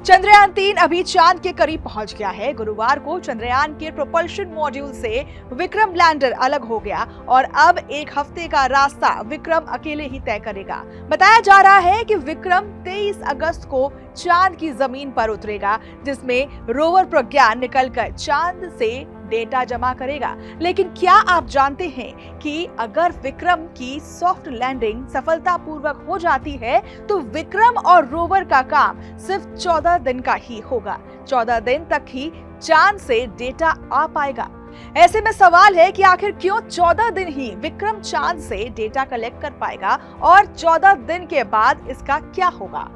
चंद्रयान-3 अभी चांद के करीब पहुंच गया है। गुरुवार को चंद्रयान के प्रोपल्शन मॉड्यूल से विक्रम लैंडर अलग हो गया और अब एक हफ्ते का रास्ता विक्रम अकेले ही तय करेगा। बताया जा रहा है कि विक्रम 23 अगस्त को चांद की जमीन पर उतरेगा, जिसमें रोवर प्रज्ञान निकलकर चांद से डेटा जमा करेगा। लेकिन क्या आप जानते हैं कि अगर विक्रम की सॉफ्ट लैंडिंग सफलतापूर्वक हो जाती है तो विक्रम और रोवर का काम सिर्फ 14 दिन का ही होगा। 14 दिन तक ही चांद से डेटा आ पाएगा। ऐसे में सवाल है कि आखिर क्यों 14 दिन ही विक्रम चांद से डेटा कलेक्ट कर पाएगा और 14 दिन के बाद इसका क्या होगा।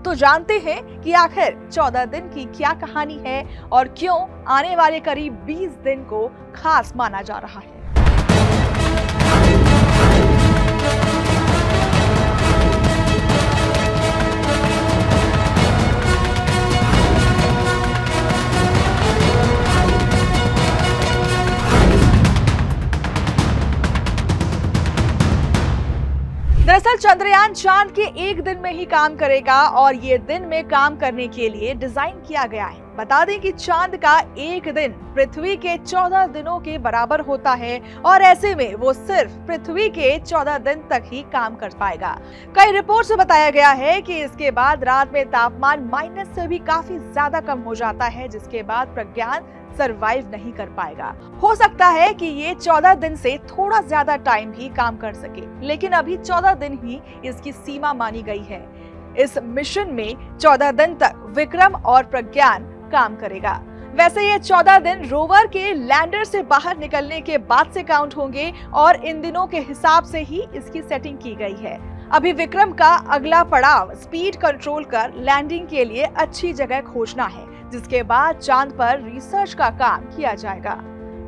तो जानते हैं कि आखिर 14 दिन की क्या कहानी है और क्यों आने वाले करीब 20 दिन को खास माना जा रहा है। दरअसल चंद्रयान चांद के एक दिन में ही काम करेगा और ये दिन में काम करने के लिए डिजाइन किया गया है। बता दें कि चांद का एक दिन पृथ्वी के 14 दिनों के बराबर होता है और ऐसे में वो सिर्फ पृथ्वी के 14 दिन तक ही काम कर पाएगा। कई रिपोर्ट से बताया गया है कि इसके बाद रात में तापमान माइनस से भी काफी ज्यादा कम हो जाता है, जिसके बाद प्रज्ञान सरवाइव नहीं कर पाएगा। हो सकता है कि ये 14 दिन से थोड़ा ज्यादा टाइम भी काम कर सके, लेकिन अभी 14 दिन ही इसकी सीमा मानी गई है। इस मिशन में 14 दिन तक विक्रम और प्रज्ञान काम करेगा। वैसे ये 14 दिन रोवर के लैंडर से बाहर निकलने के बाद से काउंट होंगे और इन दिनों के हिसाब से ही इसकी सेटिंग की गई है। अभी विक्रम का अगला पड़ाव स्पीड कंट्रोल कर लैंडिंग के लिए अच्छी जगह खोजना है, जिसके बाद चांद पर रिसर्च का काम किया जाएगा।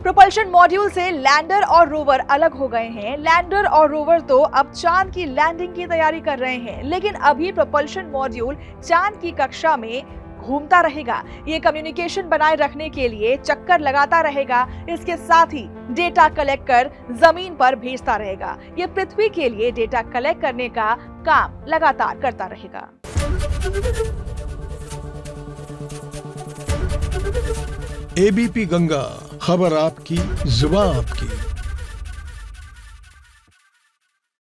प्रोपल्शन मॉड्यूल से लैंडर और रोवर अलग हो गए हैं। लैंडर और रोवर तो अब चांद की लैंडिंग की तैयारी कर रहे हैं, लेकिन अभी प्रोपल्शन मॉड्यूल चांद की कक्षा में घूमता रहेगा। ये कम्युनिकेशन बनाए रखने के लिए चक्कर लगाता रहेगा। इसके साथ ही डेटा कलेक्ट कर जमीन पर भेजता रहेगा। ये पृथ्वी के लिए डेटा कलेक्ट करने का काम लगातार करता रहेगा। एबीपी गंगा, खबर आपकी, जुबान आपकी।